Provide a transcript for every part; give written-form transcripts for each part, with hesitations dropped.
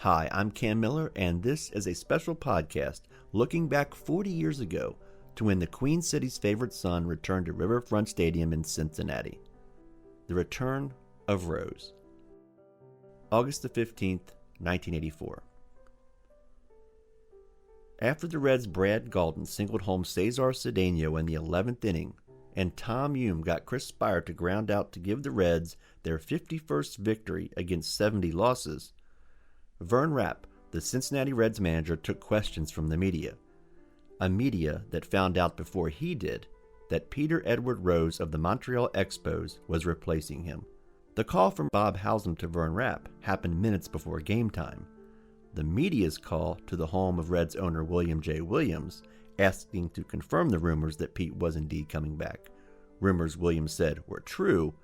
Hi, I'm Cam Miller, and this is a special podcast looking back 40 years ago to when the Queen City's favorite son returned to Riverfront Stadium in Cincinnati. The Return of Rose. August the 15th, 1984. After the Reds' Brad Gaulden singled home Cesar Cedeno in the 11th inning, and Tom Hume got Chris Spire to ground out to give the Reds their 51st victory against 70 losses, Vern Rapp, the Cincinnati Reds manager, took questions from the media. A media that found out before he did that Peter Edward Rose of the Montreal Expos was replacing him. The call from Bob Hausum to Vern Rapp happened minutes before game time. The media's call to the home of Reds owner William J. Williams, asking to confirm the rumors that Pete was indeed coming back, rumors Williams said were true,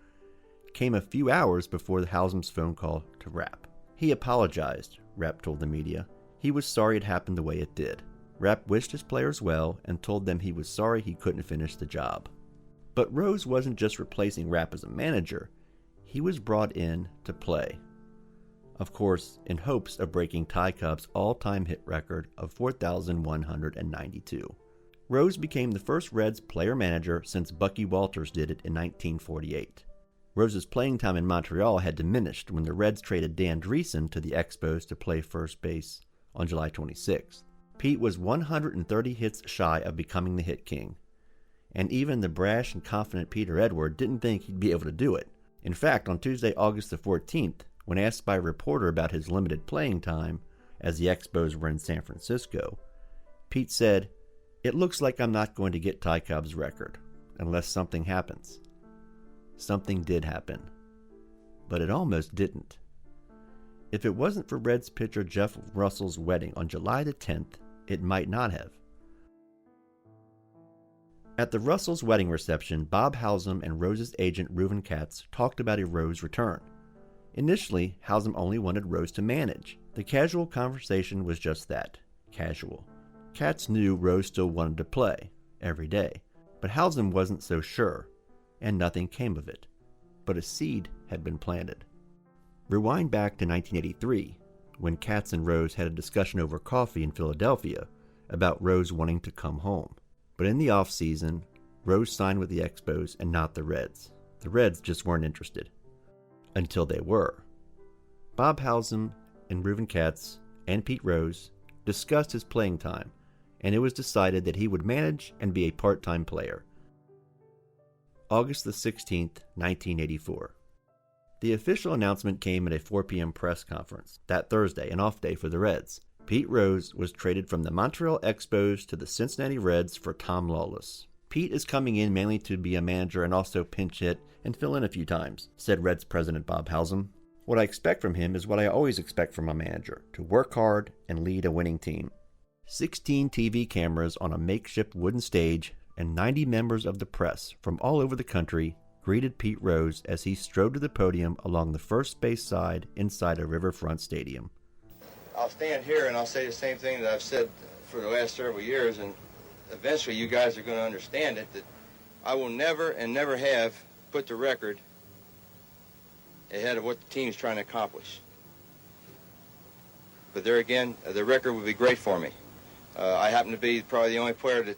came a few hours before the Hausum's phone call to Rapp. He apologized, Rapp told the media. He was sorry it happened the way it did. Rapp wished his players well and told them he was sorry he couldn't finish the job. But Rose wasn't just replacing Rapp as a manager. He was brought in to play. Of course, in hopes of breaking Ty Cobb's all-time hit record of 4,192. Rose became the first Reds player-manager since Bucky Walters did it in 1948. Rose's playing time in Montreal had diminished when the Reds traded Dan Dreesen to the Expos to play first base on July 26th. Pete was 130 hits shy of becoming the hit king, and even the brash and confident Peter Edward didn't think he'd be able to do it. In fact, on Tuesday, August the 14th, when asked by a reporter about his limited playing time as the Expos were in San Francisco, Pete said, "It looks like I'm not going to get Ty Cobb's record, unless something happens." Something did happen, but it almost didn't. If it wasn't for Reds pitcher Jeff Russell's wedding on July the 10th, it might not have. At the Russell's wedding reception, Bob Hausum and Rose's agent Reuven Katz talked about a Rose return. Initially, Hausum only wanted Rose to manage. The casual conversation was just that, casual. Katz knew Rose still wanted to play, every day, but Hausum wasn't so sure, and nothing came of it. But a seed had been planted. Rewind back to 1983, when Katz and Rose had a discussion over coffee in Philadelphia about Rose wanting to come home. But in the off-season, Rose signed with the Expos and not the Reds. The Reds just weren't interested. Until they were. Bob Hausum and Reuven Katz and Pete Rose discussed his playing time, and it was decided that he would manage and be a part-time player. August the 16th, 1984. The official announcement came at a 4 p.m. press conference. That Thursday, an off day for the Reds. Pete Rose was traded from the Montreal Expos to the Cincinnati Reds for Tom Lawless. Pete is coming in mainly to be a manager and also pinch hit and fill in a few times, said Reds president Bob Hausum. What I expect from him is what I always expect from a manager, to work hard and lead a winning team. 16 TV cameras on a makeshift wooden stage and 90 members of the press from all over the country greeted Pete Rose as he strode to the podium along the first base side inside a Riverfront Stadium. I'll stand here and I'll say the same thing that I've said for the last several years, and eventually you guys are going to understand it, that I will never and never have put the record ahead of what the team's trying to accomplish. But there again, the record would be great for me. I happen to be probably the only player that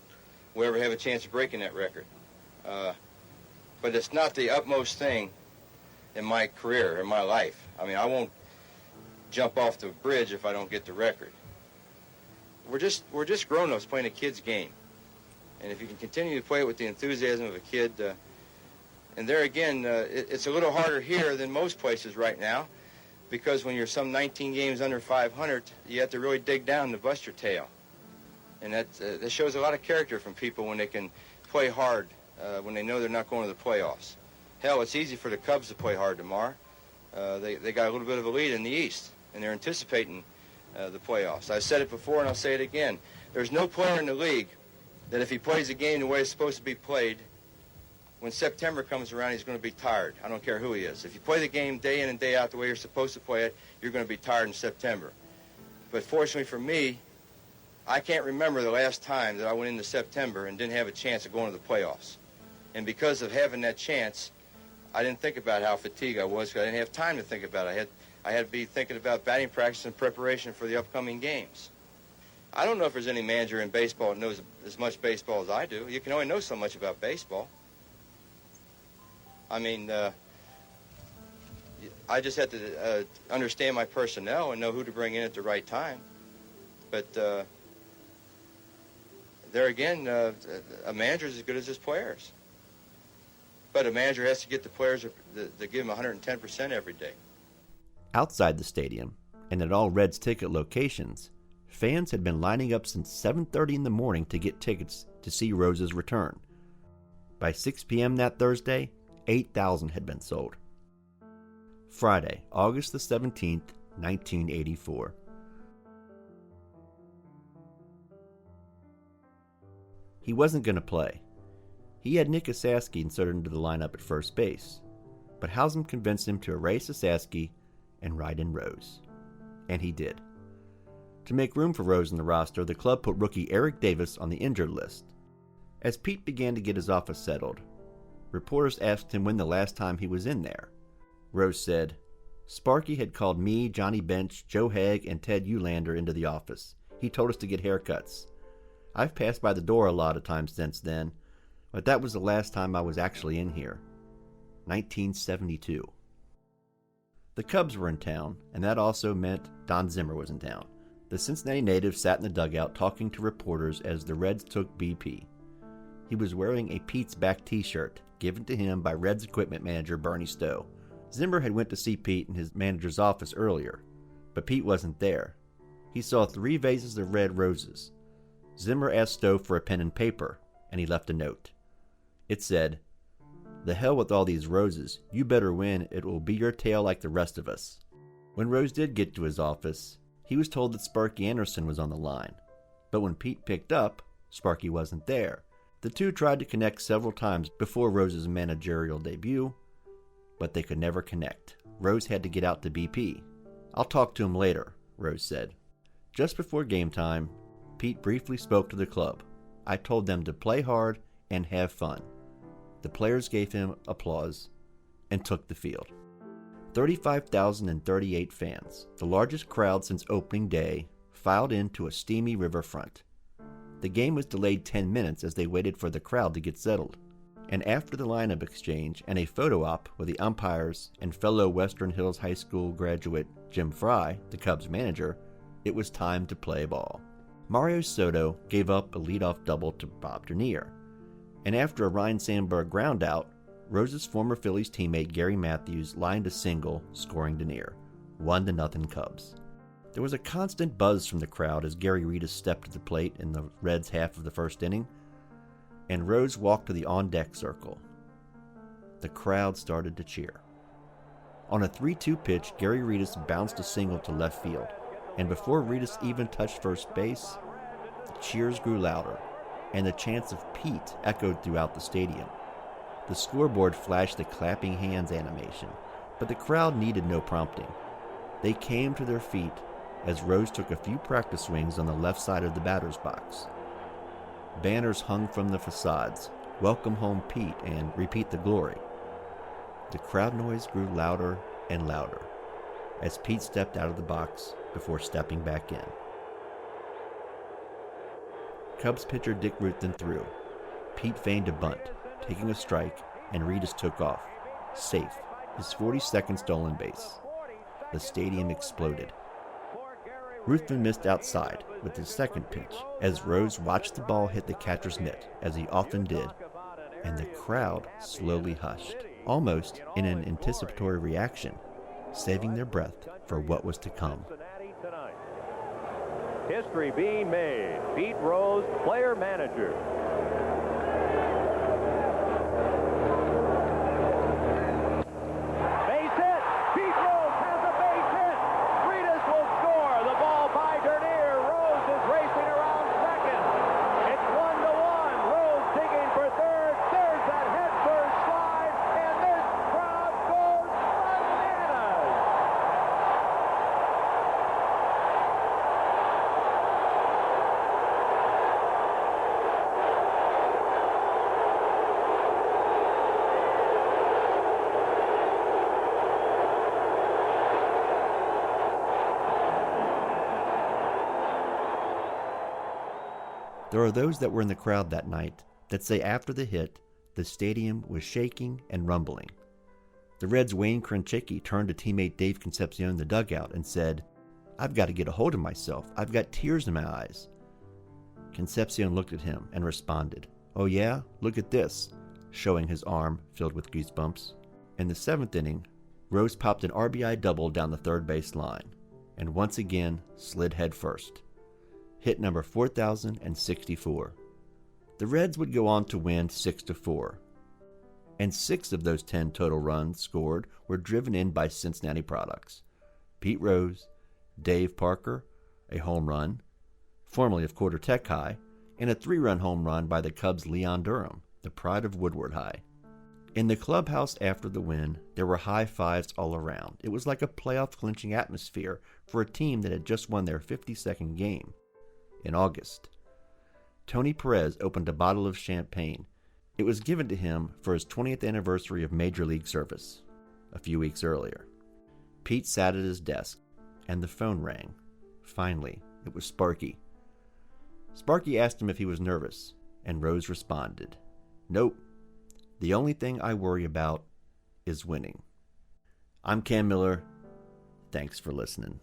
will ever have a chance of breaking that record. But it's not the utmost thing in my career, in my life. I mean, I won't jump off the bridge if I don't get the record. We're just grown-ups playing a kid's game. And if you can continue to play it with the enthusiasm of a kid, and there again, it's a little harder here than most places right now, because when you're some 19 games under 500, you have to really dig down to bust your tail. And that shows a lot of character from people when they can play hard, when they know they're not going to the playoffs. Hell, it's easy for the Cubs to play hard tomorrow. They got a little bit of a lead in the East, and they're anticipating the playoffs. I've said it before, and I'll say it again. There's no player in the league that if he plays a game the way it's supposed to be played, when September comes around, he's going to be tired. I don't care who he is. If you play the game day in and day out the way you're supposed to play it, you're going to be tired in September. But fortunately for me, I can't remember the last time that I went into September and didn't have a chance of going to the playoffs. And because of having that chance, I didn't think about how fatigued I was because I didn't have time to think about it. I had to be thinking about batting practice and preparation for the upcoming games. I don't know if there's any manager in baseball that knows as much baseball as I do. You can only know so much about baseball. I mean, I just have to understand my personnel and know who to bring in at the right time. But there again, a manager is as good as his players. But a manager has to get the players to give them 110% every day. Outside the stadium, and at all Reds ticket locations, fans had been lining up since 7:30 in the morning to get tickets to see Rose's return. By 6 p.m. that Thursday, 8,000 had been sold. Friday, August the 17th, 1984. He wasn't going to play. He had Nick Esaski inserted into the lineup at first base, but Hausum convinced him to erase Esaski and ride in Rose. And he did. To make room for Rose in the roster, the club put rookie Eric Davis on the injured list. As Pete began to get his office settled, reporters asked him when the last time he was in there. Rose said, "Sparky had called me, Johnny Bench, Joe Haig, and Ted Eulander into the office. He told us to get haircuts. I've passed by the door a lot of times since then, but that was the last time I was actually in here. 1972. The Cubs were in town, and that also meant Don Zimmer was in town. The Cincinnati native sat in the dugout talking to reporters as the Reds took BP. He was wearing a Pete's Back t-shirt, given to him by Reds equipment manager Bernie Stowe. Zimmer had went to see Pete in his manager's office earlier, but Pete wasn't there. He saw 3 vases of red roses. Zimmer asked Stowe for a pen and paper, and he left a note. It said, "The hell with all these roses. You better win. It will be your tale like the rest of us." When Rose did get to his office, he was told that Sparky Anderson was on the line. But when Pete picked up, Sparky wasn't there. The two tried to connect several times before Rose's managerial debut, but they could never connect. Rose had to get out to BP. "I'll talk to him later," Rose said. Just before game time, Pete briefly spoke to the club. "I told them to play hard and have fun." The players gave him applause and took the field. 35,038 fans, the largest crowd since opening day, filed into a steamy riverfront. The game was delayed 10 minutes as they waited for the crowd to get settled. And after the lineup exchange and a photo op with the umpires and fellow Western Hills High School graduate Jim Fry, the Cubs manager, it was time to play ball. Mario Soto gave up a leadoff double to Bob Dernier. And after a Ryan Sandberg groundout, Rose's former Phillies teammate Gary Matthews lined a single, scoring Dernier. 1-0 Cubs. There was a constant buzz from the crowd as Gary Reedus stepped to the plate in the Reds' half of the first inning, and Rose walked to the on-deck circle. The crowd started to cheer. On a 3-2 pitch, Gary Reedus bounced a single to left field, and before Reedus even touched first base, the cheers grew louder, and the chants of Pete echoed throughout the stadium. The scoreboard flashed the clapping hands animation, but the crowd needed no prompting. They came to their feet as Rose took a few practice swings on the left side of the batter's box. Banners hung from the facades, "Welcome home Pete" and "Repeat the glory." The crowd noise grew louder and louder as Pete stepped out of the box before stepping back in. Cubs pitcher Dick Ruthven threw. Pete feigned a bunt, taking a strike, and Reedus took off, safe, his 42nd stolen base. The stadium exploded. Ruthven missed outside with his second pitch as Rose watched the ball hit the catcher's mitt, as he often did, and the crowd slowly hushed, almost in an anticipatory reaction, saving their breath for what was to come. History being made. Pete Rose, player manager. Base hit. Pete Rose has a base hit. Reedus will score. The ball by Dernier. Rose is racing around second. It's 1-1. Rose digging for third. There's that head first slide, and this crowd goes bananas. There are those that were in the crowd that night that say after the hit, the stadium was shaking and rumbling. The Reds' Wayne Krenchicki turned to teammate Dave Concepcion in the dugout and said, "I've got to get a hold of myself. I've got tears in my eyes." Concepcion looked at him and responded, "Oh yeah? Look at this," showing his arm filled with goosebumps. In the 7th inning, Rose popped an RBI double down the third base line, and once again slid head first. Hit number 4064. The Reds would go on to win 6-4, and 6 of those 10 total runs scored were driven in by Cincinnati products. Pete Rose, Dave Parker, a home run, formerly of Quarter Tech High, and a 3-run home run by the Cubs' Leon Durham, the pride of Woodward High. In the clubhouse after the win, there were high fives all around. It was like a playoff-clinching atmosphere for a team that had just won their 52nd game. In August, Tony Perez opened a bottle of champagne. It was given to him for his 20th anniversary of Major League service, a few weeks earlier. Pete sat at his desk, and the phone rang. Finally, it was Sparky. Sparky asked him if he was nervous, and Rose responded, "Nope. The only thing I worry about is winning." I'm Cam Miller. Thanks for listening.